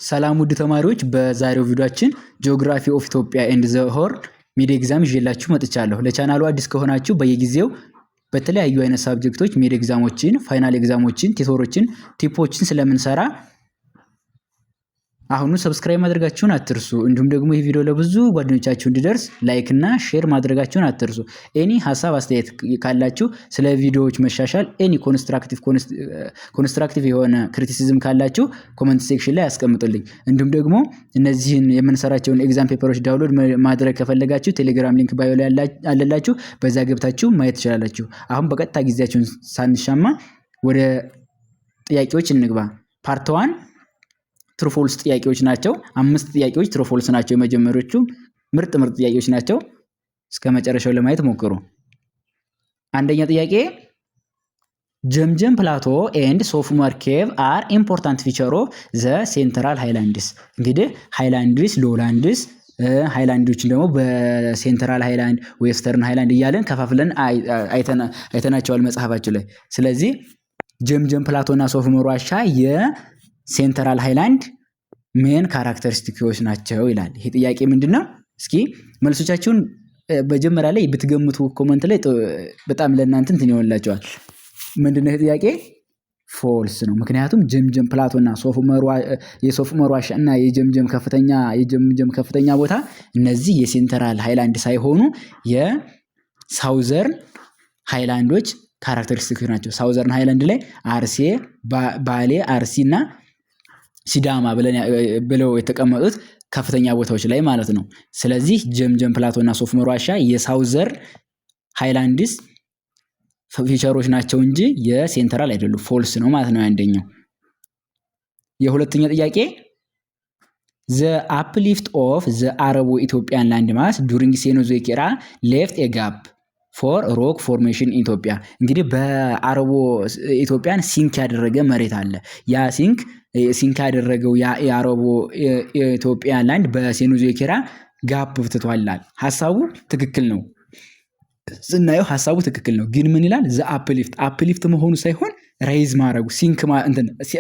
ሰላም ውድ ተማሪዎች፣ በዛሬው ቪዲዮአችን ጂኦግራፊ ኦፍ ኢትዮጵያ ኤንድ ዘ ሆርን ሚድ ኤግዛም ይዤላችሁ መጥቻለሁ። ለቻናሉ አዲስ ከሆናችሁ በየጊዜው በተለያዩ አይነት ሳብጀክቶች ሚድ ኤግዛሞችን፣ ፋይናል ኤግዛሞችን፣ ቲቶሮችን፣ ቲፖችን ስለምንሰራ አሁኑ ሰብስክራይብ ማድረጋችሁን አትርሱ። እንዲሁም ደግሞ ይህ ቪዲዮ ለብዙ ጓደኞቻችሁ እንዲደርስ ላይክ እና ሼር ማድረጋችሁን አትርሱ። ኤኒ ሐሳብ አስተያየት ካላችሁ ስለ ቪዲዮዎች መሻሻል ኤኒ ኮንስትራክቲቭ የሆነ ክሪቲሲዝም ካላችሁ ኮሜንት ሴክሽን ላይ አስቀምጡልኝ። እንዲሁም ደግሞ እነዚህን የምንሰራቸውን ኤግዛም ፔፐሮች ዳውንሎድ ማድረግ ከፈለጋችሁ ቴሌግራም ሊንክ ባዮ ላይ አለላችሁ፣ በዛ ገብታችሁ ማየት ትችላላችሁ። አሁን በቀጥታ ጊዜያችሁን ሳንሻማ ወደ ጥያቄዎች እንግባ። ፓርት 1 ትሩ ፎልስ ጥያቄዎች ናቸው። 5 ጥያቄዎች ትሩ ፎልስ ናቸው። የመጀመሪያዎቹ ምርጥ ጥያቄዎች ናቸው። እስከ መጨረሻው ለማየት ሞክሩ። አንደኛ ጥያቄ ጀምጀም ፕላቶ ኤንድ ሶፍመር ኬቭ አር ኢምፖርታንት ፊቸር ኦፍ ዘ ሴንትራል ሃይላንድስ። እንግዲህ ሃይላንድስ፣ ሎላንድስ፣ ሃይላንዶችን ደግሞ በሴንትራል ሃይላንድ፣ ዌስተርን ሃይላንድ እያለን ከፋፍለን አይተናቸዋል መጽሐፋችን ላይ። ስለዚህ ጀምጀም ፕላቶና ሶፍመር ዋሻ የሴንትራል ሃይላንድ ሜን ካራክተሪስቲክስ ናቸው ይላል። ይሄ ጥያቄ ምንድነው? እስኪ መልሶቻችሁን በመጀመሪያ ላይ ብትገምቱ ኮሜንት ላይ በጣም ለእናንተ እንትን ይሆንላችኋል። ምንድነው ይሄ ጥያቄ? ፎልስ ነው። ምክንያቱም ጀምጀም ፕላቶና የሶፍመር ዋሻ እና የጀምጀም ከፍተኛ ቦታ እነዚህ የሴንትራል ሃይላንድ ሳይሆኑ የሳውዘርን ሃይላንዶች ካራክተሪስቲክስ ናቸው። ሳውዘርን ሃይላንድ ላይ አርሴ፣ ባሌ፣ አርሲና ሲዳማ ብለው የተቀመጡት ከፍተኛ ቦታዎች ላይ ማለት ነው። ስለዚህ ጀምጀም ፕላቶና ሶፍመር ዋሻ የሳውዘርን ሃይላንድስ ፊቸሮች ናቸው እንጂ የሴንትራል አይደሉም። ፎልስ ነው ማለት ነው አንደኛው። የሁለተኛ ጥያቄ the uplift of the Arabo-Ethiopian landmass during Cenozoic era left a gap for rock formation in Ethiopia። እንግዲህ በአረቦ ኢትዮጵያን ሲንክ ያደረገ መሬት አለ። ያ ሲንክ ያደረገው የአረቦ ኢትዮጵያ ላንድ በሴኖዞይክ ኤራ ጋፕ ትቷላል። ሐሳቡ ትክክል ነው። ስናየው ሐሳቡ ትክክል ነው። ግን ምን ይላል? ዘ አፕሊፍት መሆኑ ሳይሆን ራይዝ ማድረጉ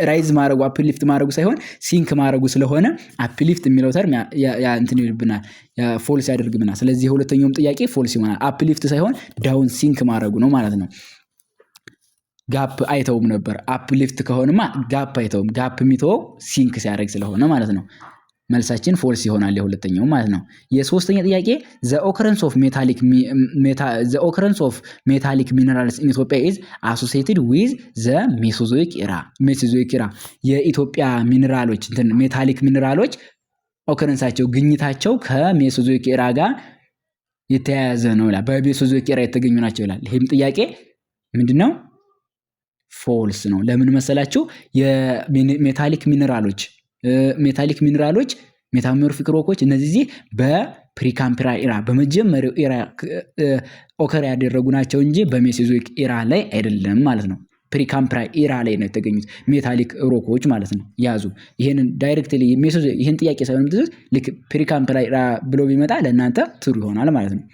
ራይዝ ማድረጉ አፕሊፍት ማድረጉ ሳይሆን ሲንክ ማድረጉ ስለሆነ አፕሊፍት የሚለው ተርም እንትን ይልብናል፣ ፎልስ ያደርግብናል። ስለዚህ የሁለተኛውም ጥያቄ ፎልስ ይሆናል። አፕሊፍት ሳይሆን ዳውን ሲንክ ማድረጉ ነው ማለት ነው። ጋፕ አይተውም ነበር። አፕሊፍት ከሆነማ ጋፕ አይተውም። ጋፕ የሚተወው ሲንክ ሲያደርግ ስለሆነ ማለት ነው። መልሳችን ፎልስ ይሆናል የሁለተኛው ማለት ነው። የሶስተኛ ጥያቄ the occurrence of metallic minerals in Ethiopia is associated with the Mesozoic era። የኢትዮጵያ ሚነራሎች ሜታሊክ ሚነራሎች ኦከረንሳቸው ግኝታቸው ከሜሶዞይክ ኤራ ጋር የተያያዘ ነው ይላል። በሜሶዞይክ ኤራ የተገኙ ናቸው ይላል። ይሄም ጥያቄ ምንድነው? ፎልስ ነው። ለምን መሰላችሁ? የሜታሊክ ሚነራሎች ሜታሞርፊክ ሮኮች እነዚህ በፕሪካምፕራ ኤራ በመጀመሪያው ኤራ ኦከር ያደረጉ ናቸው እንጂ በሜሶዞይክ ኤራ ላይ አይደለም ማለት ነው። ፕሪካምፕራ ኤራ ላይ ነው የተገኙት ሜታሊክ ሮኮች ማለት ነው። ያዙ ይሄንን ዳይሬክትሊ ይሄን ጥያቄ ሳይሆን ምትሉት ልክ ፕሪካምፕራ ኤራ ብሎ ቢመጣ ለእናንተ ትሩ ይሆናል ማለት ነው።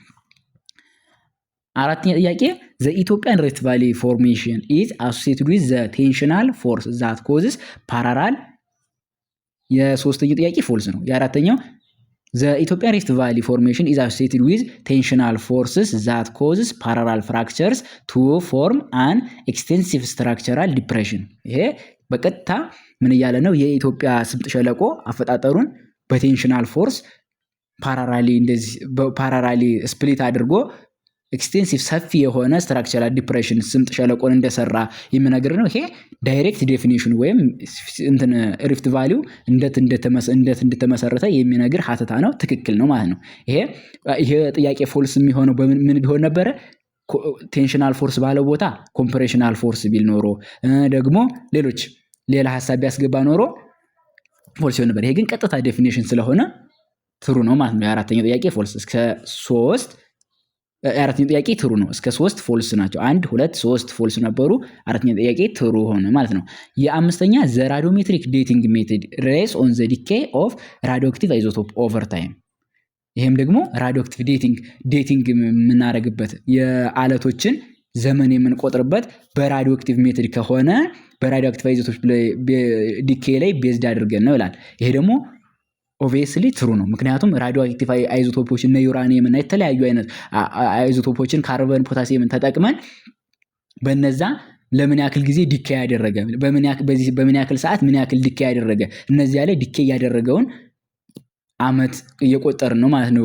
አራተኛ ጥያቄ the Ethiopian Rift Valley formation is associated with the tensional force that causes parallel። የሶስተኛው ጥያቄ ፎልስ ነው። የአራተኛው the Ethiopian Rift Valley formation is associated with tensional forces that causes parallel fractures to form an extensive structural depression። ይሄ በቀጥታ ምን እያለ ነው? የኢትዮጵያ ስምጥ ሸለቆ አፈጣጠሩን በቴንሽናል ፎርስ ፓራራሊ ስፕሊት አድርጎ ኤክስቴንሲቭ ሰፊ የሆነ ስትራክቸራል ዲፕሬሽን ስምጥ ሸለቆን እንደሰራ የሚነግር ነው። ይሄ ዳይሬክት ዴፊኒሽን ወይም ሪፍት ቫሊው እንዴት እንደተመሰረተ የሚነግር ሀተታ ነው። ትክክል ነው ማለት ነው። ይሄ ጥያቄ ፎልስ የሚሆነው ምን ቢሆን ነበረ? ቴንሽናል ፎርስ ባለው ቦታ ኮምፕሬሽናል ፎርስ ቢል ኖሮ ደግሞ ሌላ ሐሳብ ቢያስገባ ኖሮ ፎልስ ይሆን ነበር። ይሄ ግን ቀጥታ ዴፊኒሽን ስለሆነ ትሩ ነው ማለት ነው። የአራተኛው ጥያቄ ፎልስ። አራተኛው ጥያቄ ትሩ ነው። እስከ 3 ፎልስ ናቸው። 1 2 3 ፎልስ ነበሩ። አራተኛው ጥያቄ ትሩ ሆነ ማለት ነው። የአምስተኛ the radiometric dating method relies on the decay of radioactive isotope over time። ይሄም ደግሞ ራዲዮአክቲቭ ዴቲንግ የምናደርግበት የአለቶችን ዘመን የምንቆጥርበት በራዲዮአክቲቭ ሜትድ ከሆነ በራዲዮ አክቲቭ አይዞቶፕ ዲኬ ላይ ቤዝድ አድርገን ነው ይላል። ይሄ ደግሞ ኦብቪየስሊ ትሩ ነው። ምክንያቱም ራዲዮ አክቲቭ አይዞቶፖች እና ዩራኒየም እና የተለያዩ አይነት አይዞቶፖችን ካርበን፣ ፖታሲየምን ተጠቅመን በነዛ ለምን ያክል ጊዜ ዲኬ ያደረገ በምን ያክል ሰዓት ምን ያክል ዲኬ ያደረገ እነዚያ ላይ ዲኬ ያደረገውን አመት እየቆጠርን ነው ማለት ነው።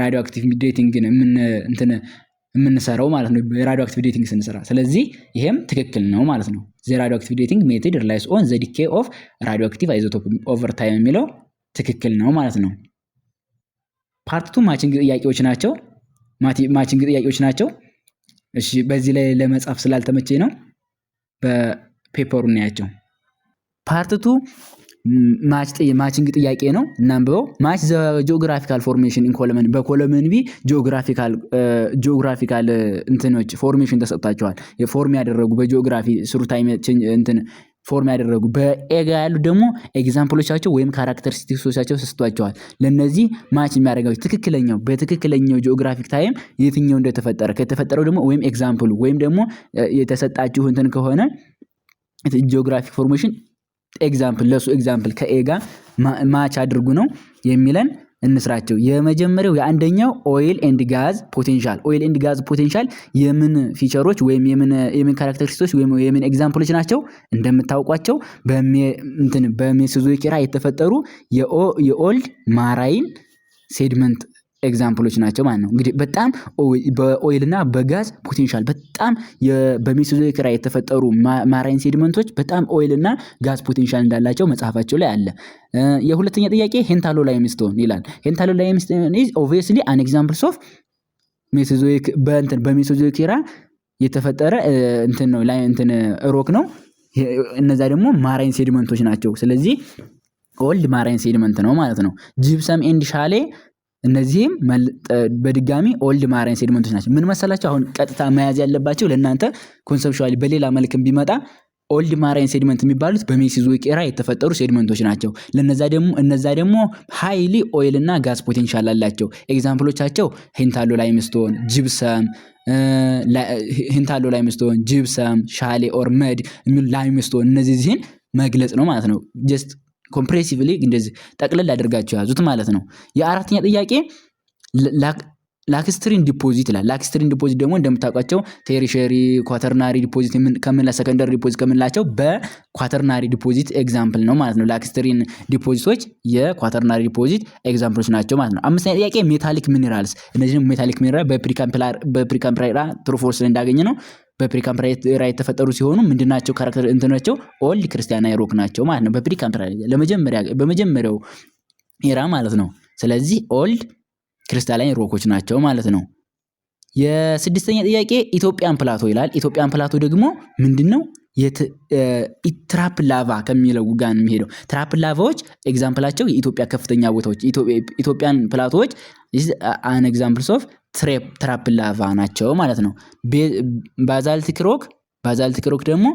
ራዲዮ አክቲቭ ዴቲንግን የምንሰራው ማለት ነው፣ ራዲዮ አክቲቭ ዴቲንግ ስንሰራ። ስለዚህ ይሄም ትክክል ነው ማለት ነው። ዘ ራዲዮ አክቲቭ ዴቲንግ ሜቶድ ሪላይስ ኦን ዘ ዲኬ ኦፍ ራዲዮ አክቲቭ አይዞቶፕ ኦቨር ታይም የሚለው ትክክል ነው ማለት ነው። ፓርት 2 ማቺንግ ጥያቄዎች ናቸው። ማቺንግ ጥያቄዎች ናቸው። እሺ በዚህ ላይ ለመጻፍ ስላልተመቸኝ ነው በፔፐሩ እናያቸው። ፓርት 2 ማቺንግ ጥያቄ ነው። እናንብበው። ማች ዘ ጂኦግራፊካል ፎርሜሽን ኢን ኮለመን በኮለመን ቢ ጂኦግራፊካል እንትኖች ፎርሜሽን ተሰጥቷቸዋል። የፎርም ያደረጉ በጂኦግራፊ ስሩ ታይም እንትን ፎርም ያደረጉ በኤጋ ያሉ ደግሞ ኤግዛምፕሎቻቸው ወይም ካራክተሪስቲክሶቻቸው ተሰጥቷቸዋል። ለነዚህ ማች የሚያደርጋቸው በትክክለኛው ጂኦግራፊክ ታይም የትኛው እንደተፈጠረ ከተፈጠረው ደግሞ ወይም ኤግዛምፕሉ ወይም ደግሞ የተሰጣችሁ እንትን ከሆነ ጂኦግራፊክ ፎርሜሽን ኤግዛምፕል ለሱ ኤግዛምፕል ከኤጋ ማች አድርጉ ነው የሚለን። እንስራቸው። የመጀመሪያው የአንደኛው ኦይል ኤንድ ጋዝ ፖቴንሻል የምን ፊቸሮች ወይም የምን ካራክተሪስቲክስ ወይም የምን ኤግዛምፕሎች ናቸው? እንደምታውቋቸው በሜሶዞይክ ኤራ የተፈጠሩ የኦልድ ማራይን ሴድመንት ኤግዛምፕሎች ናቸው ማለት ነው። እንግዲህ በጣም በኦይልና በጋዝ ፖቴንሻል በጣም በሜሶዞይክ ኤራ የተፈጠሩ ማራይን ሴድመንቶች በጣም ኦይልና ጋዝ ፖቴንሻል እንዳላቸው መጽሐፋቸው ላይ አለ። የሁለተኛ ጥያቄ ሄንታሎ ላይምስቶን ይላል። ሄንታሎ ላይምስቶን ኢዝ ኦብቪየስሊ አን ኤግዛምፕልስ ኦፍ ሜሶዞይክ በሜሶዞይክ ኤራ የተፈጠረ ነው ላይ ሮክ ነው። እነዛ ደግሞ ማራይን ሴድመንቶች ናቸው። ስለዚህ ኦልድ ማራይን ሴድመንት ነው ማለት ነው። ጂፕሰም ኤንድ ሻሌ እነዚህም በድጋሚ ኦልድ ማራይን ሴድመንቶች ናቸው። ምን መሰላችሁ? አሁን ቀጥታ መያዝ ያለባቸው ለእናንተ ኮንሰፕቹዋሊ በሌላ መልክም ቢመጣ ኦልድ ማራይን ሴድመንት የሚባሉት በሜሶዞይክ ኤራ የተፈጠሩ ሴድመንቶች ናቸው። እነዛ ደግሞ ሃይሊ ኦይል እና ጋዝ ፖቴንሻል አላቸው። ኤግዛምፕሎቻቸው ሄንታሎ ላይምስቶን፣ ጂፕሰም፣ ሻሌ ኦር መድ የሚሉ ላይምስቶን እነዚህን መግለጽ ነው ማለት ነው። ጀስት ኮምፕሬሲቭሊ እንደዚህ ጠቅለል አድርጋችሁ ያዙት ማለት ነው። የአራተኛ ጥያቄ ላክስትሪን ዲፖዚት ይላል። ላክስትሪን ዲፖዚት ደግሞ እንደምታውቋቸው ቴሪሸሪ ኳተርናሪ ዲፖዚት ሰከንደሪ ዲፖዚት ከምንላቸው በኳተርናሪ ዲፖዚት ኤግዛምፕል ነው ማለት ነው። ላክስትሪን ዲፖዚቶች የኳተርናሪ ዲፖዚት ኤግዛምፕሎች ናቸው ማለት ነው። አምስተኛ ጥያቄ ሜታሊክ ሚኒራልስ። እነዚህ ሜታሊክ ሚኒራል በፕሪካምፕል ኤራ ትሩ ፎርስ ላይ እንዳገኘ ነው። በፕሪካምፕል ኤራ የተፈጠሩ ሲሆኑ ምንድናቸው? ካራክተር እንትናቸው ኦልድ ክርስቲያናዊ ሮክ ናቸው ማለት ነው። በፕሪካምፕል በመጀመሪያው ኤራ ማለት ነው። ስለዚህ ኦልድ ክርስቲያናዊ ሮኮች ናቸው ማለት ነው። የስድስተኛ ጥያቄ ኢትዮጵያን ፕላቶ ይላል። ኢትዮጵያን ፕላቶ ደግሞ ምንድነው? ትራፕ ላቫ ከሚለው ጋር ነው የሚሄደው። ትራፕ ላቫዎች ኤግዛምፕላቸው የኢትዮጵያ ከፍተኛ ቦታዎች ኢትዮጵያን ፕላቶዎች አን ኤግዛምፕልስ ኦፍ ትራፕ ላቫ ናቸው ማለት ነው። ባዛልቲክ ሮክ ደግሞ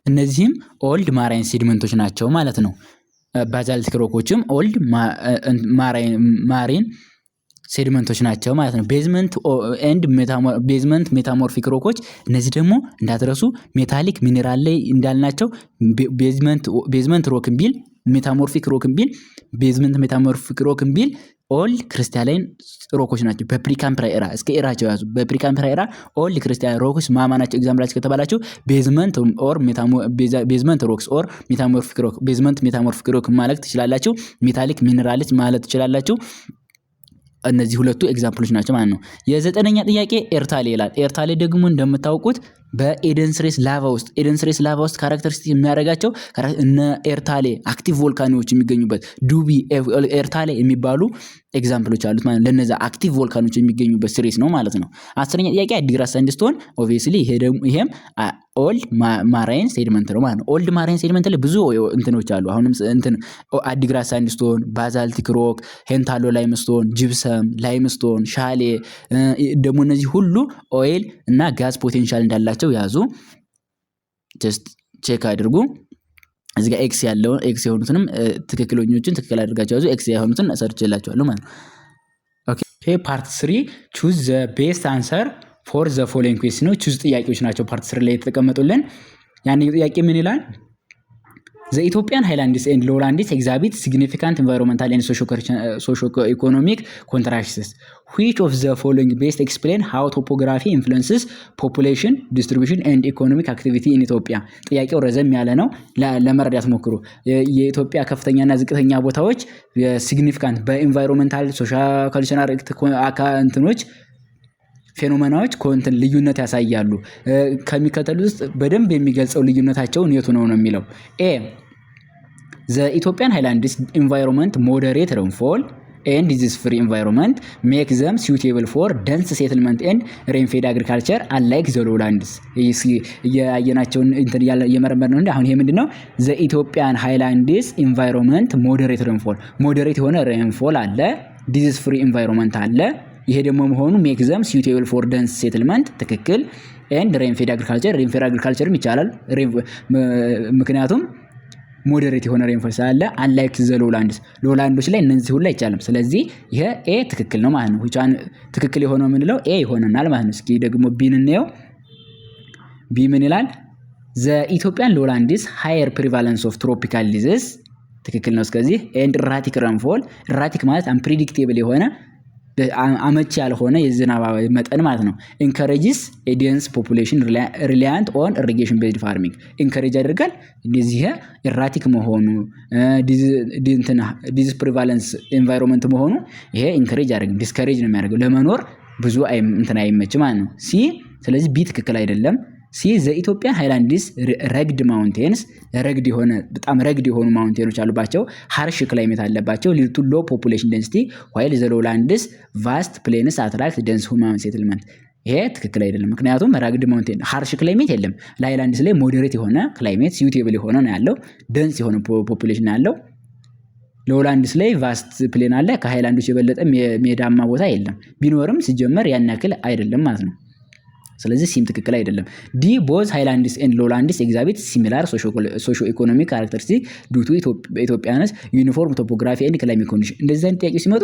እነዚህም ኦልድ ማራይን ሴድመንቶች ናቸው ማለት ነው። ባዛልቲክ ሮኮችም ኦልድ ማሪን ሴድመንቶች ናቸው ማለት ነው። ቤዝመንት ሜታሞርፊክ ሮኮች እነዚህ ደግሞ እንዳትረሱ ሜታሊክ ሚኔራል ላይ እንዳልናቸው ቤዝመንት ሮክን ቢል ሜታሞርፊክ ሮክን ቢል ቤዝመንት ሜታሞርፊክ ሮክን ቢል ኦልድ ክርስቲያናዊ ሮኮች ናቸው። በፕሪካምፕል ኤራ እስከ ኤራቸው ያዙ። በፕሪካምፕል ኤራ ኦልድ ክርስቲያን ሮኮች ማማናቸው ኤግዛምፕላቸው ከተባላቸው ቤዝመንት ሮክስ ኦር ሜታሞርፊክ ሮክ ቤዝመንት ሜታሞርፊክ ሮክ ማለት ትችላላችሁ። ሜታሊክ ሚነራልስ ማለት ትችላላችሁ። እነዚህ ሁለቱ ኤግዛምፕሎች ናቸው ማለት ነው። የዘጠነኛ ጥያቄ ኤርታሌ ይላል። ኤርታሌ ደግሞ እንደምታውቁት በኤደንስሬስ ላቫ ውስጥ ካራክተሪስቲክ የሚያደርጋቸው እነ ኤርታሌ አክቲቭ ቮልካኖች የሚገኙበት ዱቢ ኤርታሌ የሚባሉ ኤግዛምፕሎች አሉት ማለት ነው። ለነዛ አክቲቭ ቮልካኖች የሚገኙበት ሲሪስ ነው ማለት ነው። አስረኛ ጥያቄ አዲግራት ሳንድስቶን ኦብቪየስሊ ይሄም ኦልድ ማራይን ሴድመንት ነው ማለት ነው። ኦልድ ማራይን ሴድመንት ላይ ብዙ እንትኖች አሉ። አሁንም አዲግራት ሳንድስቶን፣ ባዛልቲክ ሮክ፣ ሄንታሎ ላይምስቶን፣ ጂፕሰም ላይምስቶን፣ ሻሌ ደግሞ እነዚህ ሁሉ ኦይል እና ጋዝ ፖቴንሻል እንዳላቸው ያዙ። ጀስት ቼክ አድርጉ። እዚህ ጋር ኤክስ የሆኑትንም ትክክለኞችን ትክክል አድርጋቸው ያዙ። ኤክስ የሆኑትን ሰርችላችኋለሁ ማለት ነው። ኦኬ ፓርት 3 choose the best answer ፎር ዘ ፎሎዊንግ ኩዌስችን ነው። ቹዝ ጥያቄዎች ናቸው ፓርት 3 ላይ የተቀመጡልን። ያንኛው ጥያቄ ምን ይላል? The Ethiopian highlands and lowlands exhibit significant environmental and socio-economic contrasts. Which of the following best explain how topography influences population distribution and economic activity in Ethiopia? ጥያቄው ረዘም ያለ ነው፣ ለመረዳት ሞክሩ። የኢትዮጵያ ከፍተኛና ዝቅተኛ ቦታዎች ሲግኒፊካንት በኢንቫይሮንመንታል ሶሻል ካልቸራል እንትኖች ፌኖሜናዎች ኮንትን ልዩነት ያሳያሉ። ከሚከተሉት ውስጥ በደንብ የሚገልጸው ልዩነታቸውን የቱ ነው የሚለው? ኤ the Ethiopian highlands environment moderate rainfall and disease free environment make them suitable for dense settlement and rain-fed agriculture unlike the lowlands. ያየናቸውን እንትን የመረመር ነው። አሁን ይሄ ምንድነው? the Ethiopian highlands environment moderate rainfall moderate የሆነ rainfall አለ፣ disease free environment አለ። ይሄ ደግሞ መሆኑ ሜክ ዘም suitable for dense settlement ትክክል and rain-fed agriculture ይቻላል። ምክንያቱም ሞዴሬት የሆነ ሬንፎል ስላለ unlike the lowlands ላይ እነዚህ ሁሉ አይቻልም። ስለዚህ ይሄ ኤ ትክክል ነው ማለት ነው። which ትክክል የሆነው ምንለው ኤ ይሆነናል ማለት ነው። እስኪ ደግሞ ቢን እንየው። ቢ ምን ይላል? the Ethiopian lowlands higher prevalence of tropical diseases ትክክል ነው እስከዚህ and erratic rainfall erratic ማለት unpredictable የሆነ አመቺ ያልሆነ የዝናብ መጠን ማለት ነው። encourages a dense population reliant on irrigation based farming encourage ያደርጋል። እንደዚህ erratic መሆኑ disease prevalence environment መሆኑ ይሄ encourage ያደርጋል፣ discourage ነው የሚያደርገው፣ ለመኖር ብዙ እንትን አይመችም ማለት ነው። ሲ ስለዚህ ቢ ትክክል አይደለም። ሲ the Ethiopian highlands rugged mountains rugged የሆነ በጣም rugged የሆኑ ማውንቴኖች አሉባቸው፣ harsh climate አለባቸው፣ lead to low population density while the lowlands vast plains attract dense human settlement። ይሄ ትክክል አይደለም። ምክንያቱም rugged mountain harsh climate የለም። ሃይላንድስ ላይ moderate የሆነ climate suitable የሆነ ነው ያለው፣ dense የሆነ population ያለው። ሎውላንድስ ላይ ቫስት ፕሌን አለ፣ ከሃይላንዶች የበለጠ ሜዳማ ቦታ የለም። ቢኖርም ሲጀመር ያን ያክል አይደለም ማለት ነው። ስለዚህ ሲም ትክክል አይደለም። ዲ ቦዝ ሃይላንድስ ኤንድ ሎውላንድስ ኤግዛቢት ሲሚላር ሶሾ ኢኮኖሚክ ካራክተሪስቲክ ዱ ቱ ኢትዮጵያንስ ዩኒፎርም ቶፖግራፊ ኤንድ ክላይሜት ኮንዲሽን። እንደዚህ አይነት ጥያቄ ሲመጡ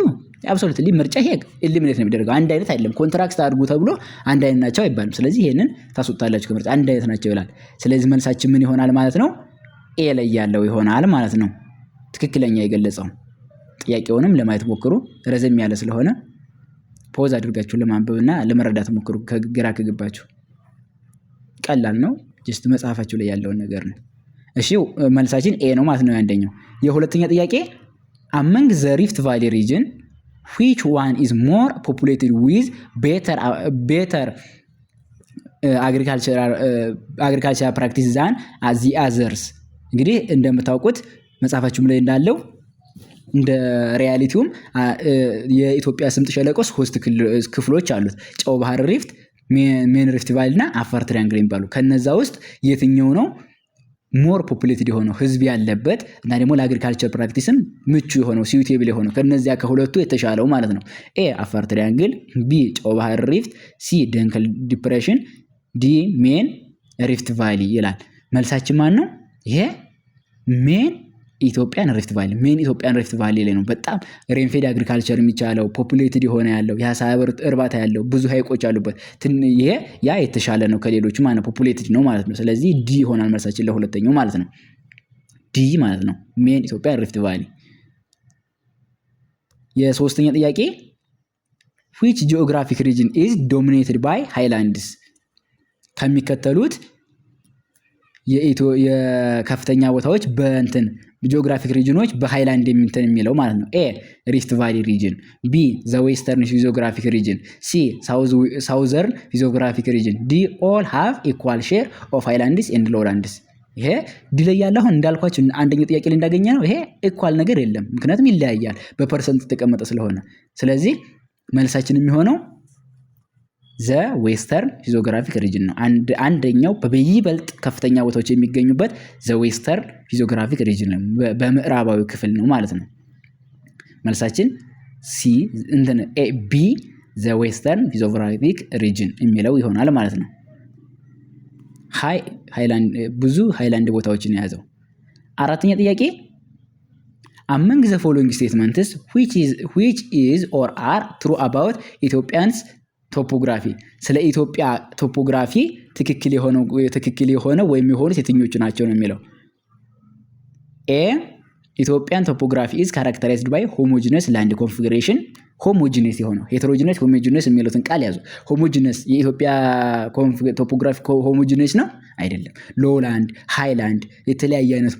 አብሶሉትሊ ምርጫ ይሄ ኤሊሚኔት ነው የሚደረገው። አንድ አይነት አይደለም። ኮንትራክት አድርጉ ተብሎ አንድ አይነት ናቸው አይባልም። ስለዚህ ይሄንን ታስወጣላችሁ ከምርጫ። አንድ አይነት ናቸው ይላል። ስለዚህ መልሳችን ምን ይሆናል ማለት ነው? ኤ ላይ ያለው ይሆናል ማለት ነው። ትክክለኛ የገለጸው። ጥያቄውንም ለማየት ሞክሩ፣ ረዘም ያለ ስለሆነ ፖዝ አድርጋችሁ ለማንበብና ለመረዳት ሞክሩ። ከግራ ከገባችሁ ቀላል ነው። ጀስት መጽሐፋችሁ ላይ ያለውን ነገር ነው። እሺ መልሳችን ኤ ነው ማለት ነው አንደኛው። የሁለተኛ ጥያቄ among the Rift Valley region which one is more populated with better agricultural practice than the others? እንግዲህ እንደምታውቁት መጽሐፋችሁም ላይ እንዳለው እንደ ሪያሊቲውም የኢትዮጵያ ስምጥ ሸለቆ 3 ክፍሎች አሉት። ጨው ባህር ሪፍት፣ ሜን ሪፍት ቫሊ እና አፋር ትሪያንግል የሚባሉ። ከነዛ ውስጥ የትኛው ነው ሞር ፖፑሌትድ የሆነው ህዝብ ያለበት እና ደግሞ ለአግሪካልቸር ፕራክቲስም ምቹ የሆነው ሲዩቴብል የሆነው ከነዚያ ከሁለቱ የተሻለው ማለት ነው? ኤ አፋር ትሪያንግል፣ ቢ ጨው ባህር ሪፍት፣ ሲ ደንከል ዲፕሬሽን፣ ዲ ሜን ሪፍት ቫሊ ይላል። መልሳችን ማን ነው? ይሄ ሜን ኢትዮጵያን ሪፍት ቫሊ ሜን ኢትዮጵያን ሪፍት ቫሊ ላይ ነው በጣም ሬንፌድ አግሪካልቸር የሚቻለው ፖፑሌትድ የሆነ ያለው የአሳ እርባታ ያለው ብዙ ሀይቆች አሉበት። ይሄ ያ የተሻለ ነው ከሌሎቹ ማለት ነው፣ ፖፑሌትድ ነው ማለት ነው። ስለዚህ ዲ ይሆናል መልሳችን ለሁለተኛው ማለት ነው። ዲ ማለት ነው ሜን ኢትዮጵያን ሪፍት ቫሊ። የሶስተኛ ጥያቄ which geographic region is dominated by highlands? ከሚከተሉት የከፍተኛ ቦታዎች በእንትን ጂኦግራፊክ ሪጅኖች በሃይላንድ የሚንተን የሚለው ማለት ነው። ኤ ሪፍት ቫሊ ሪጅን፣ ቢ ዘ ዌስተርን ፊዚዮግራፊክ ሪጅን፣ ሲ ሳውዘርን ፊዚዮግራፊክ ሪጅን፣ ዲ ኦል ሃቭ ኢኳል ሼር ኦፍ ሃይላንድስ ኤንድ ሎውላንድስ። ይሄ ዲላይ ያለ አሁን እንዳልኳችሁ አንደኛው ጥያቄ ላይ እንዳገኘ ነው። ይሄ ኢኳል ነገር የለም፣ ምክንያቱም ይለያያል በፐርሰንት ተቀመጠ ስለሆነ። ስለዚህ መልሳችን የሚሆነው ዘ ዌስተርን ፊዚዮግራፊክ ሪጅን ነው። አንደኛው በይበልጥ ከፍተኛ ቦታዎች የሚገኙበት ዘ ዌስተርን ፊዚዮግራፊክ ሪጅን ነው፣ በምዕራባዊ ክፍል ነው ማለት ነው። መልሳችን ሲ እንትን ኤ ቢ ዘ ዌስተርን ፊዚዮግራፊክ ሪጅን የሚለው ይሆናል ማለት ነው። ሃይላንድ ብዙ ሃይላንድ ቦታዎችን የያዘው። አራተኛ ጥያቄ among the following statements which is or are true about Ethiopians ቶፖግራፊ ስለ ኢትዮጵያ ቶፖግራፊ ትክክል የሆነ ወይም የሆኑት የትኞቹ ናቸው ነው የሚለው። ኤ ኢትዮጵያን ቶፖግራፊ ኢዝ ካራክተራይዝድ ባይ ሆሞጂነስ ላንድ ኮንፊግሬሽን። ሆሞጂነስ የሆነው ሄተሮጂነስ ሆሞጂነስ የሚሉትን ቃል ያዙ። ሆሞጂነስ የኢትዮጵያ ቶፖግራፊ ሆሞጂነስ ነው አይደለም። ሎላንድ፣ ሃይላንድ የተለያየ አይነት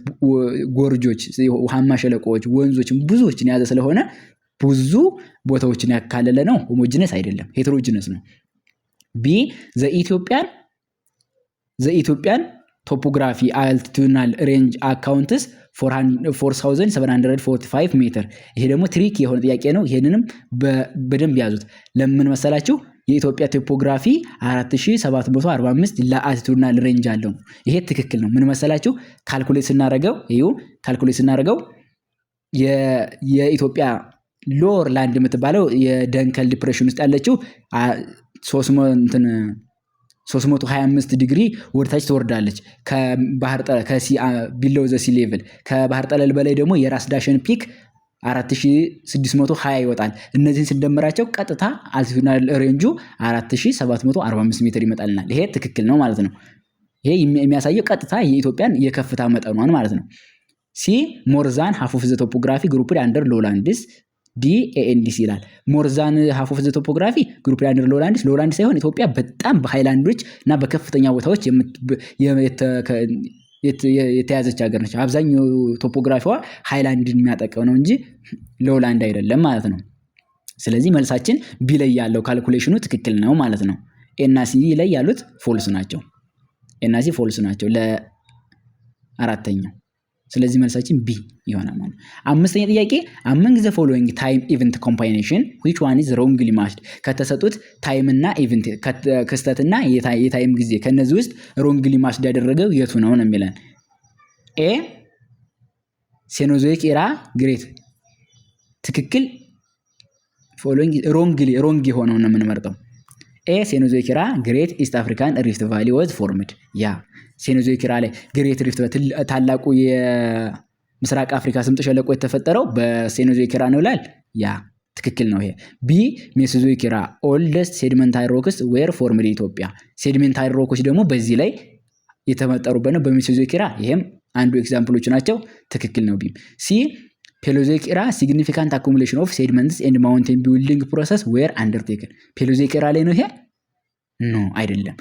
ጎርጆች፣ ውሃማ ሸለቆዎች፣ ወንዞችን ብዙዎችን የያዘ ስለሆነ ብዙ ቦታዎችን ያካለለ ነው። ሆሞጂነስ አይደለም፣ ሄተሮጂነስ ነው። ቢ ዘኢትዮጵያን ቶፖግራፊ አልቲቱድናል ሬንጅ አካውንትስ 4745 ሜትር። ይሄ ደግሞ ትሪክ የሆነ ጥያቄ ነው። ይሄንንም በደንብ ያዙት። ለምን መሰላችሁ? የኢትዮጵያ ቶፖግራፊ 4745 ለአልቲቱድናል ሬንጅ አለው። ይሄ ትክክል ነው። ምን መሰላችሁ? ካልኩሌት ስናደርገው የኢትዮጵያ ሎወር ላንድ የምትባለው የደንከል ዲፕሬሽን ውስጥ ያለችው 325 ዲግሪ ወደታች ትወርዳለች ከባህር ጠለል ቢሎው ዘ ሲ ሌቭል። ከባህር ጠለል በላይ ደግሞ የራስ ዳሸን ፒክ 4620 ይወጣል። እነዚህን ስንደምራቸው ቀጥታ አልቲቱድናል ሬንጁ 4745 ሜትር ይመጣልናል። ይሄ ትክክል ነው ማለት ነው። ይሄ የሚያሳየው ቀጥታ የኢትዮጵያን የከፍታ መጠኗን ማለት ነው። ሲ ሞርዛን ሃፍ ኦፍ ዘ ቶፖግራፊ ግሩፕድ አንደር ሎላንድስ ዲኤንዲስ ይላል። ሞርዛን ሃፍ ኦፍ ዘ ቶፖግራፊ ግሩፕ አንደር ሎላንድ ሳይሆን ኢትዮጵያ በጣም በሃይላንዶች እና በከፍተኛ ቦታዎች የተያዘች ሀገር ነች። አብዛኛው ቶፖግራፊዋ ሃይላንድን የሚያጠቀው ነው እንጂ ሎላንድ አይደለም ማለት ነው። ስለዚህ መልሳችን ቢ ላይ ያለው ካልኩሌሽኑ ትክክል ነው ማለት ነው። ኤ እና ሲ ላይ ያሉት ፎልስ ናቸው። ኤ እና ሲ ፎልስ ናቸው ለአራተኛው። ስለዚህ መልሳችን ቢ ይሆናል ማለት ነው። አምስተኛ ጥያቄ among the following time event combination which one is wrongly matched? ከተሰጡት ታይም እና ኢቨንት ክስተትና የታይም ጊዜ ከነዚህ ውስጥ wrongly matched ያደረገው የቱ ነው ነው የሚለን። ኤ ሴኖዞይክ ኤራ ግሬት ትክክል። following wrong የሆነው ነው የምንመርጠው። ኤ ሴኖዞይክ ኤራ ግሬት ኢስት አፍሪካን ሪፍት ቫሊ was formed። ያ ሴኖዞይክ ኤራ ላይ ግሬት ሪፍት ታላቁ የምስራቅ አፍሪካ ስምጥ ሸለቆ የተፈጠረው በሴኖዞይክ ኤራ ነው ይላል። ያ ትክክል ነው ይሄ። ቢ ሜሶዞይክ ኤራ ኦልደስት ሴዲመንታሪ ሮክስ ዌር ፎርምድ ኢትዮጵያ። ሴዲመንታሪ ሮኮች ደግሞ በዚህ ላይ የተመጠሩበት ነው በሜሶዞይክ ኤራ። ይሄም አንዱ ኤግዛምፕሎች ናቸው። ትክክል ነው ቢ። ሲ ፔሎዞይክ ኤራ ሲግኒፊካንት አኩሙሌሽን ኦፍ ሴዲመንትስ ኤንድ ማውንቴን ቢልዲንግ ፕሮሰስ ዌር አንደርቴከን። ፔሎዞይክ ኤራ ላይ ነው ይሄ? ኖ አይደለም።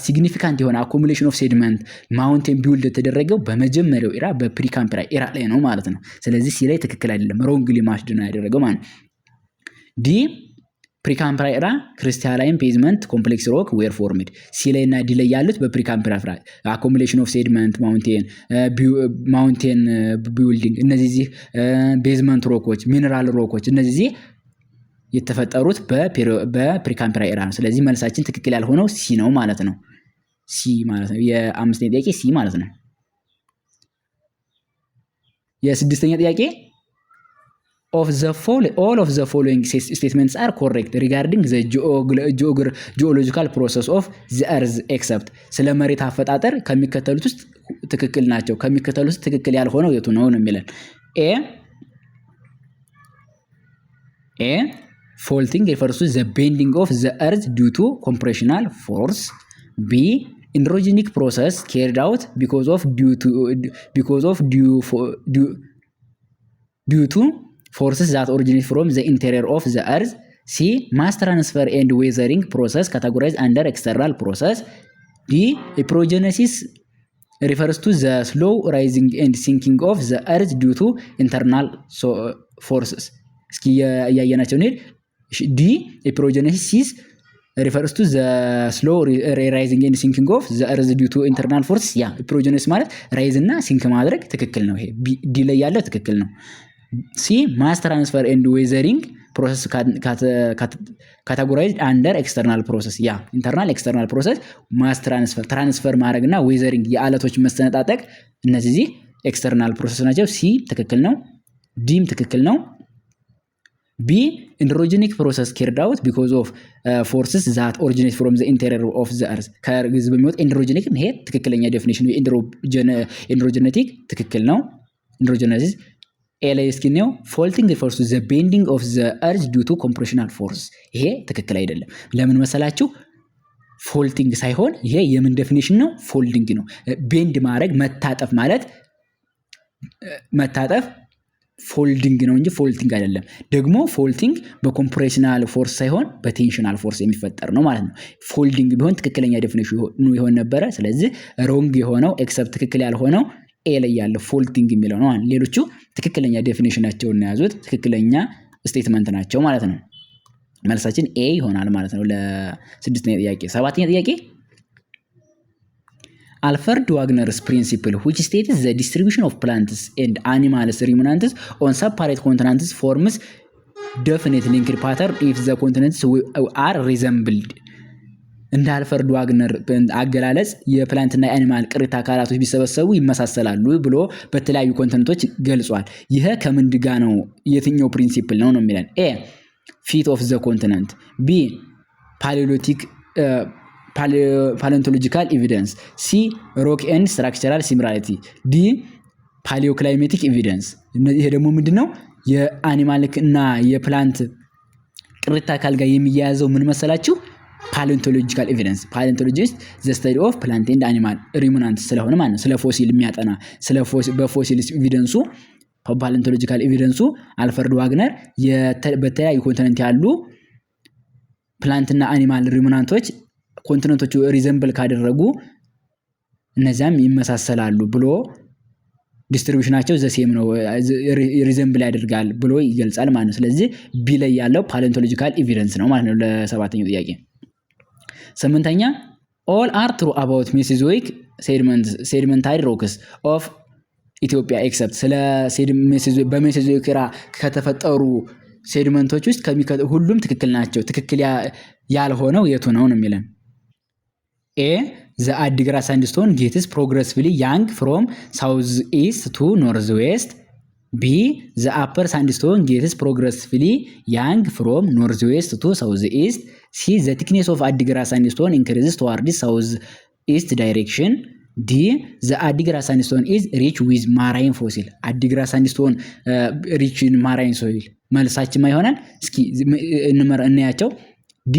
ሲግኒፊካንት የሆነ አኩሙሌሽን ኦፍ ሴዲመንት ማውንቴን ቢውልድ የተደረገው በመጀመሪያው ኤራ በፕሪካምፕራይ ኤራ ላይ ነው ማለት ነው። ስለዚህ ሲ ላይ ትክክል አይደለም፣ ሮንግሊ ማችድ ነው ያደረገው ማለት ነው። ዲ ፕሪካምፕራይ ኤራ ክሪስታላይን ፔዝመንት ኮምፕሌክስ ሮክ ዌር ፎርምድ። ሲ ላይ እና ዲ ላይ ያሉት በፕሪካምፕራይ አኩሙሌሽን ኦፍ ሴዲመንት ማውንቴን ቢውልዲንግ፣ እነዚህ ቤዝመንት ሮኮች፣ ሚነራል ሮኮች እነዚህ የተፈጠሩት በፕሪካምፕራይ ኤራ ነው። ስለዚህ መልሳችን ትክክል ያልሆነው ሲ ነው ማለት ነው። ሲ ማለት ነው የአምስተኛ ጥያቄ ሲ ማለት ነው። የስድስተኛ ጥያቄ all of the following statements are correct regarding the geological process of the earth except ስለ መሬት አፈጣጠር ከሚከተሉት ውስጥ ትክክል ናቸው። ከሚከተሉት ውስጥ ትክክል ያልሆነው የቱ ነው ነው የሚለን። ኤ faulting refers to the bending of the earth due to compressional force. B androgenic process carried out because of due to forces that originate from the interior of the earth. C mass transfer and weathering process categorized under external process. D epigenesis refers to the slow rising and sinking of the earth due to internal forces. እስኪ ያያያናቸው ነው። ዲ epigenesis refers to the slow rising and sinking of the earth due to internal forces. ያ epigenesis ማለት ራይዝ እና ሲንክ ማድረግ ትክክል ነው። ይሄ ዲ ላይ ያለው ትክክል ነው። ሲ mass transfer and weathering process categorized under external process. ያ internal external process mass transfer ማድረግና weathering የአለቶች መሰነጣጠቅ እነዚህ ኤክስተርናል ፕሮሰስ ናቸው። ሲ ትክክል ነው። ዲም ትክክል ነው። B androgenic process carried out because of forces that originate from the interior of the earth. ከግዝ በሚወጥ androgenic ይሄ ትክክለኛ ዴፊኒሽኑ androgenetic ትክክል ነው። androgenesis ኤ ላይ እስኪ ነው ፎልቲንግ ሪፈርስ ቱ ዘ ቤንዲንግ ኦፍ ዘ እርዝ ዲው ቱ ኮምፕሬሽናል ፎርስ። ይሄ ትክክል አይደለም። ለምን መሰላችሁ? ፎልቲንግ ሳይሆን ይሄ የምን ዴፊኒሽን ነው? ፎልዲንግ ነው። ቤንድ ማድረግ መታጠፍ ማለት መታጠፍ ፎልዲንግ ነው እንጂ ፎልቲንግ አይደለም። ደግሞ ፎልቲንግ በኮምፕሬሽናል ፎርስ ሳይሆን በቴንሽናል ፎርስ የሚፈጠር ነው ማለት ነው። ፎልዲንግ ቢሆን ትክክለኛ ዴፊኒሽኑ ይሆን ነበረ። ስለዚህ ሮንግ የሆነው ኤክሰፕት ትክክል ያልሆነው ኤ ላይ ያለው ፎልቲንግ የሚለው ነው። ሌሎቹ ትክክለኛ ዴፊኒሽናቸውን የያዙት ትክክለኛ ስቴትመንት ናቸው ማለት ነው። መልሳችን ኤ ይሆናል ማለት ነው ለስድስተኛ ጥያቄ። ሰባተኛ ጥያቄ አልፍሬድ ዋግነርስ ፕሪንሲፕል which states the distribution of plants and animals ruminants on separate continents forms definite linked pattern if the continents are resembled። እንደ አልፍሬድ ዋግነር አገላለጽ የፕላንትና የአኒማል ቅሪተ አካላቶች ቢሰበሰቡ ይመሳሰላሉ ብሎ በተለያዩ ኮንቲኔንቶች ገልጿል። ይሄ ከምን ጋር ነው? የትኛው ፕሪንሲፕል ነው ነው የሚለን? ኤ ፊት ኦፍ ዘ ኮንቲኔንት፣ ቢ ፓሊዮንቶሎጂካል ኤቪደንስ፣ ሲ ሮክ ኤንድ ስትራክቸራል ሲሚላሪቲ፣ ዲ ፓሊዮክላይሜቲክ ኤቪደንስ። ይሄ ደግሞ ምንድነው? የአኒማል እና የፕላንት ቅሪተ አካል ጋር የሚያያዘው ምን መሰላችሁ? ፓሊዮንቶሎጂካል ኤቪደንስ። ፓሊዮንቶሎጂስት ዘ ስተዲ ኦፍ ፕላንት ኤንድ አኒማል ሪሙናንት ስለሆነ ማለት ነው። ስለ ፎሲል የሚያጠና በፎሲል ኤቪደንሱ ፓሊዮንቶሎጂካል ኤቪደንሱ አልፍሬድ ዋግነር በተለያዩ ኮንቲኔንት ያሉ ፕላንትና አኒማል ሪሙናንቶች ኮንቲኔንቶቹ ሪዘምብል ካደረጉ እነዚያም ይመሳሰላሉ ብሎ ዲስትሪቢዩሽናቸው ዘሴም ነው ሪዘምብል ያደርጋል ብሎ ይገልጻል ማለት ነው። ስለዚህ ቢ ላይ ያለው ፓሊዮንቶሎጂካል ኤቪደንስ ነው ማለት ነው ለሰባተኛው ጥያቄ። ስምንተኛ all are true about Mesozoic sedimentary rocks of ኢትዮጵያ ኤክሰፕት ስለ በሜሶዞይክ ኤራ ከተፈጠሩ ሴዲመንቶች ውስጥ ሁሉም ትክክል ናቸው። ትክክል ያልሆነው የቱ ነው ነው የሚለን? ኤ the Addigrat sandstone gets progressively young from south east to north west, B the upper sandstone gets progressively young from north west to south east, C the thickness of Addigrat sandstone increases towards south east direction, D the Addigrat sandstone is rich with marine fossil. Addigrat sandstone rich in marine soil መልሳችን ይሆናል። እስኪ እናያቸው። ዲ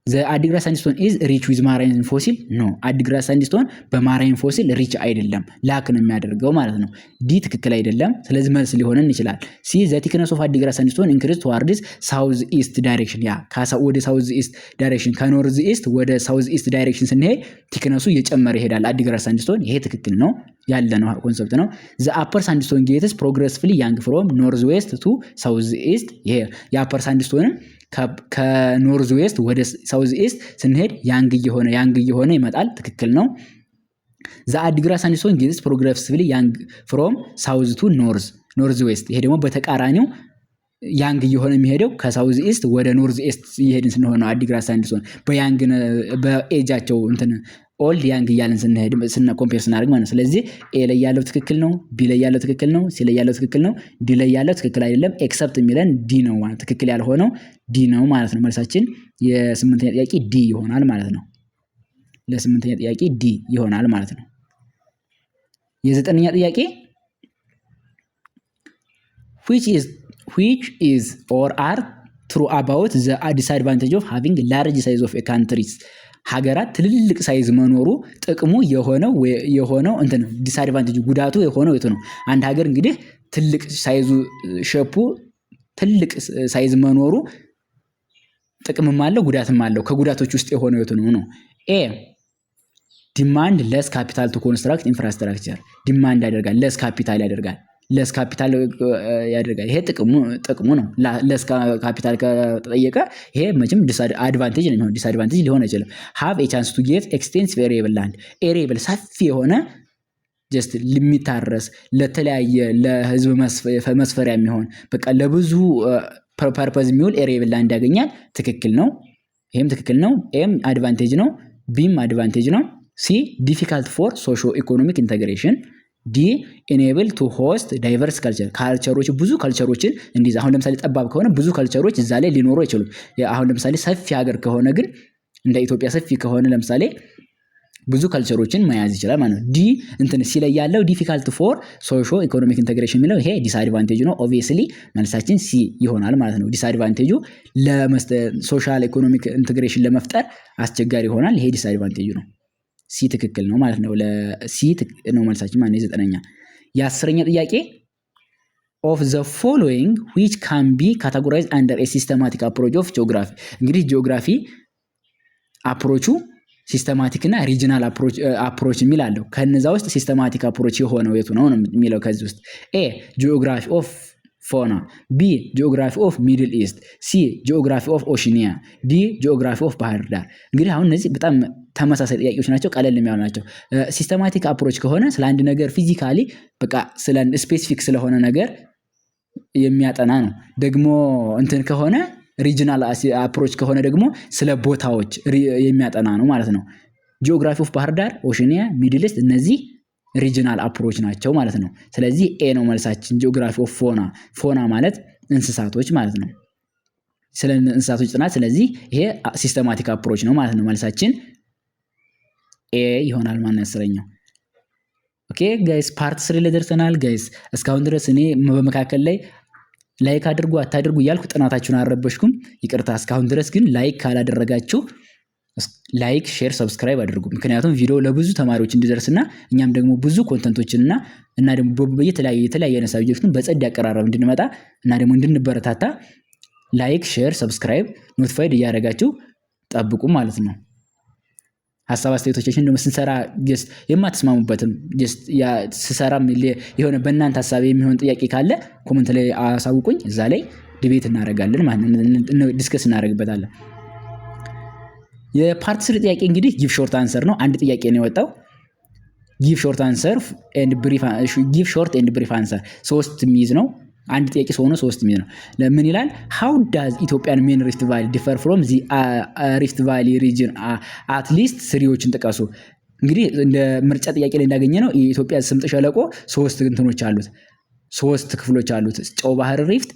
the Addigrat sandstone is rich with marine fossil no Addigrat sandstone በማራይን ፎሲል ሪች አይደለም፣ ላክ ነው የሚያደርገው ማለት ነው። ዲ ትክክል አይደለም። ስለዚህ መልስ ሊሆነን ይችላል። ሲ the thickness of Addigrat sandstone increases towards south east direction። ያ ወደ south east direction ከኖርዝ ኢስት ወደ south east direction ስንሄድ ቲክነሱ እየጨመረ ይሄዳል Addigrat sandstone። ይሄ ትክክል ነው ያለ ነው ኮንሰፕት ነው። the upper sandstone gets progressively young from north west to south east። ይሄ የአፐር ሳንድስቶን ከኖርዝ ዌስት ወደ ሳውዝ ኢስት ስንሄድ ያንግ እየሆነ ይመጣል። ትክክል ነው። the Addigrat sandstone gets progressively young from south to north west። ይሄ ደግሞ በተቃራኒው ያንግ እየሆነ የሚሄደው ከሳውዝ ኢስት ወደ ኖርዝ ኢስት እየሄድን ስንሆን ነው። Addigrat sandstone በኤጃቸው ኦልድ ያንግ እያልን ስንሄድ ኮምፔር ስናደርግ ማለት ነው። ስለዚህ ኤ ላይ ያለው ትክክል ነው፣ ቢ ላይ ያለው ትክክል ነው፣ ሲ ላይ ያለው ትክክል ነው፣ ዲ ላይ ያለው ትክክል አይደለም። ኤክሰፕት የሚለን ዲ ነው ማለት ትክክል ያልሆነው ዲ ነው ማለት ነው። መልሳችን የስምንተኛ ጥያቄ ዲ ይሆናል ማለት ነው። ለስምንተኛ ጥያቄ ዲ ይሆናል ማለት ነው። የዘጠነኛ ጥያቄ which is or are true about the disadvantage of having large size of a countries። ሀገራት ትልልቅ ሳይዝ መኖሩ ጥቅሙ የሆነው እንትን ዲስአድቫንቴጅ ጉዳቱ የሆነው የቱ ነው? አንድ ሀገር እንግዲህ ትልቅ ሳይዙ ሼፑ ትልቅ ሳይዝ መኖሩ ጥቅምም አለው ጉዳትም አለው። ከጉዳቶች ውስጥ የሆነው የቱ ነው? ኤ ዲማንድ ለስ ካፒታል ቱ ኮንስትራክት ኢንፍራስትራክቸር። ዲማንድ ያደርጋል፣ ለስ ካፒታል ያደርጋል፣ ለስ ካፒታል ያደርጋል። ይሄ ጥቅሙ ነው። ለስ ካፒታል ከተጠየቀ ይሄ መቼም ዲስአድቫንቴጅ ነው። ዲስአድቫንቴጅ ሊሆን አይችልም። ሃቭ ኤ ቻንስ ቱ ጌት ኤክስቴንሲቭ ኤሪብል ላንድ። ኤሪብል ሰፊ የሆነ ጀስት ሊሚታረስ ለተለያየ ለህዝብ መስፈሪያ የሚሆን በቃ ለብዙ ፐርፐዝ የሚውል ኤሪብል ላንድ ያገኛል። ትክክል ነው። ይሄም ትክክል ነው። ኤም አድቫንቴጅ ነው፣ ቢም አድቫንቴጅ ነው። ሲ ዲፊካልት ፎር ሶሾ ኢኮኖሚክ ኢንተግሬሽን። ዲ ኢኔብል ቱ ሆስት ዳይቨርስ ካልቸር። ካልቸሮች ብዙ ካልቸሮችን እንዲዛ። አሁን ለምሳሌ ጠባብ ከሆነ ብዙ ካልቸሮች እዛ ላይ ሊኖሩ አይችሉም። አሁን ለምሳሌ ሰፊ ሀገር ከሆነ ግን እንደ ኢትዮጵያ ሰፊ ከሆነ ለምሳሌ ብዙ ካልቸሮችን መያዝ ይችላል ማለት ነው። ሲ ላይ ያለው ዲፊካልት ፎር ሶሾ ኢኮኖሚክ ኢንተግሬሽን የሚለው ይሄ ዲስአድቫንቴጅ ነው። ኦብቪየስሊ መልሳችን ሲ ይሆናል ማለት ነው። ዲስአድቫንቴጁ ሶሻል ኢኮኖሚክ ኢንተግሬሽን ለመፍጠር አስቸጋሪ ይሆናል። ይሄ ዲስአድቫንቴጁ ነው። ሲ ትክክል ነው ማለት ነው። ለሲ ነው መልሳችን ማለት ነው። የዘጠነኛ የ10ኛ ጥያቄ of the following which can be categorized under a systematic approach of geography። እንግዲህ ጂኦግራፊ አፕሮቹ ሲስተማቲክ እና ሪጂናል አፕሮች የሚል አለው። ከነዛ ውስጥ ሲስተማቲክ አፕሮች የሆነው የቱ ነው የሚለው ከዚህ ውስጥ ኤ ጂኦግራፊ ኦፍ ፎና፣ ቢ ጂኦግራፊ ኦፍ ሚድል ኢስት፣ ሲ ጂኦግራፊ ኦፍ ኦሽኒያ፣ ዲ ጂኦግራፊ ኦፍ ባህር ዳር። እንግዲህ አሁን እነዚህ በጣም ተመሳሳይ ጥያቄዎች ናቸው፣ ቀለል የሚያሉ ናቸው። ሲስተማቲክ አፕሮች ከሆነ ስለ አንድ ነገር ፊዚካሊ በቃ ስለ ስፔሲፊክ ስለሆነ ነገር የሚያጠና ነው። ደግሞ እንትን ከሆነ ሪጂናል አፕሮች ከሆነ ደግሞ ስለ ቦታዎች የሚያጠና ነው ማለት ነው። ጂኦግራፊ ኦፍ ባህር ዳር፣ ኦሽኒያ፣ ሚድል ኢስት እነዚህ ሪጂናል አፕሮች ናቸው ማለት ነው። ስለዚህ ኤ ነው መልሳችን። ጂኦግራፊ ኦፍ ፎና ማለት እንስሳቶች ማለት ነው። ስለ እንስሳቶች ጥናት። ስለዚህ ይሄ ሲስተማቲክ አፕሮች ነው ማለት ነው። መልሳችን ኤ ይሆናል ማለት ነው። 10ኛው ኦኬ ጋይስ ፓርት 3 ላይ ደርሰናል ጋይስ። እስካሁን ድረስ እኔ በመካከል ላይ ላይክ አድርጉ አታድርጉ እያልኩ ጥናታችሁን አልረበሽኩም፣ ይቅርታ። እስካሁን ድረስ ግን ላይክ ካላደረጋችሁ ላይክ፣ ሼር፣ ሰብስክራይብ አድርጉ። ምክንያቱም ቪዲዮ ለብዙ ተማሪዎች እንዲደርስና እኛም ደግሞ ብዙ ኮንተንቶችንና እና ደግሞ የተለያየ ሰብጀክቱን በጸድ ያቀራረብ እንድንመጣ እና ደግሞ እንድንበረታታ ላይክ፣ ሼር፣ ሰብስክራይብ ኖቲፋይድ እያደረጋችሁ ጠብቁ ማለት ነው። ሐሳብ አስተያየቶቻችን ደግሞ ስንሰራ ጀስት የማትስማሙበትም ጀስት ስሰራም የሆነ በእናንተ ሐሳብ የሚሆን ጥያቄ ካለ ኮሜንት ላይ አሳውቁኝ። እዛ ላይ ዲቤት እናደርጋለን ማለት ነው፣ ዲስከስ እናደርግበታለን። የፓርት 3 ጥያቄ እንግዲህ ጊቭ ሾርት አንሰር ነው። አንድ ጥያቄ ነው የወጣው። ጊቭ ሾርት ኤንድ ብሪፍ አንሰር 3 የሚይዝ ነው። አንድ ጥያቄ ሆኖ 3 የሚይዝ ነው። ምን ይላል? how does Ethiopian main rift valley differ from the rift valley region at least 3ዎችን ጥቀሱ። እንግዲህ እንደ ምርጫ ጥያቄ ላይ እንዳገኘ ነው የኢትዮጵያ ስምጥ ሸለቆ 3 እንትኖች አሉት፣ 3 ክፍሎች አሉት። ጨው ባህር ሪፍት፣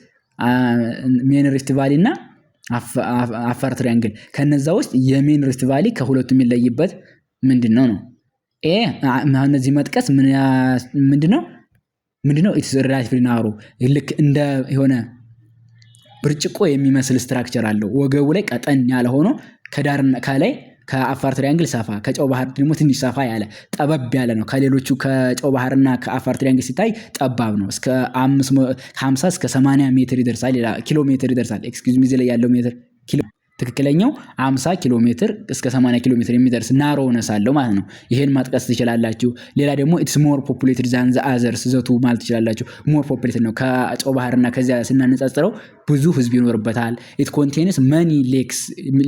ሜን ሪፍት ቫሊ እና አፋር ትሪያንግል። ከነዛ ውስጥ የሜን ሪፍት ቫሊ ከሁለቱ የሚለይበት ምንድነው ነው? ኤ እነዚህ መጥቀስ ምንድነው ኢትስ ሪላቲቭሊ ናሮ፣ ልክ እንደ የሆነ ብርጭቆ የሚመስል ስትራክቸር አለው። ወገቡ ላይ ቀጠን ያለ ሆኖ ከዳርና ከላይ ከአፋር ትሪያንግል ሰፋ፣ ከጨው ባህር ደግሞ ትንሽ ሰፋ ያለ ጠበብ ያለ ነው። ከሌሎቹ ከጨው ባህርና ከአፋር ትሪያንግል ሲታይ ጠባብ ነው። እስከ 50 እስከ 80 ሜትር ይደርሳል፣ ኪሎ ሜትር ይደርሳል። ኤክስኪውዝ ሚ ላይ ያለው ሜትር ኪሎ ትክክለኛው 50 ኪሎ ሜትር እስከ 80 ኪሎ ሜትር የሚደርስ ናሮነስ አለው ማለት ነው። ይሄን ማጥቀስ ትችላላችሁ። ሌላ ደግሞ ኢትስ ሞር ፖፑሌትድ ዛን ዘ አዘርስ ዘቱ ማለት ትችላላችሁ። ሞር ፖፑሌትድ ነው ከጨው ባህርና ከዚያ ስናነጻጽረው ብዙ ህዝብ ይኖርበታል። ኢት ኮንቴንስ መኒ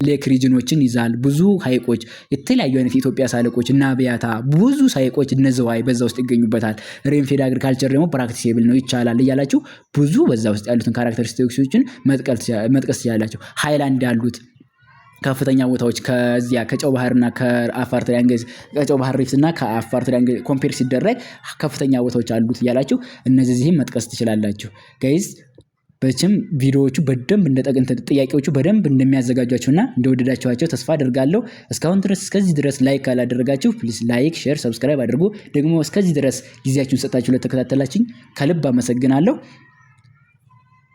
ሌክ ሪጅኖችን ይዛል። ብዙ ሐይቆች፣ የተለያዩ አይነት የኢትዮጵያ ሳልቆች እና አብያታ ብዙ ሐይቆች እነዚያው በዛ ውስጥ ይገኙበታል። ሬንፌድ አግሪካልቸር ደግሞ ፕራክቲሴብል ነው ይቻላል እያላችሁ ብዙ በዛ ውስጥ ያሉትን ካራክተሪስቲክሶችን መጥቀስ ትችላላችሁ። ሃይላንድ ያሉት ከፍተኛ ቦታዎች ከዚያ ከጨው ባህርና ከአፋር ትሪያንግል ከጨው ባህር ሪፍትና ከአፋር ትሪያንግል ኮምፔር ሲደረግ ከፍተኛ ቦታዎች አሉት እያላችሁ እነዚህም መጥቀስ ትችላላችሁ ጋይስ። በችም ቪዲዮዎቹ በደንብ ጥያቄዎቹ በደንብ እንደሚያዘጋጇቸውና እንደወደዳቸዋቸው ተስፋ አደርጋለሁ። እስካሁን ድረስ እስከዚህ ድረስ ላይክ ካላደረጋችሁ ፕሊዝ ላይክ፣ ሼር፣ ሰብስክራይብ አድርጉ። ደግሞ እስከዚህ ድረስ ጊዜያችሁን ሰጣችሁ ለተከታተላችሁኝ ከልብ አመሰግናለሁ።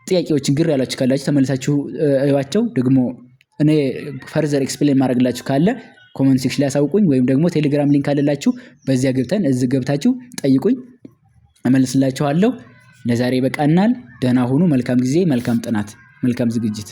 ጥያቄዎችን ግር ያላችሁ ካላችሁ ተመልሳችሁ እዩዋቸው። ደግሞ እኔ ፈርዘር ኤክስፕሌን ማድረግላችሁ ካለ ኮሜንት ሴክሽን ላይ አሳውቁኝ፣ ወይም ደግሞ ቴሌግራም ሊንክ አለላችሁ በዚያ ገብታችሁ ጠይቁኝ፣ እመልስላችኋለሁ። ለዛሬ በቃናል። ደህና ሁኑ። መልካም ጊዜ፣ መልካም ጥናት፣ መልካም ዝግጅት።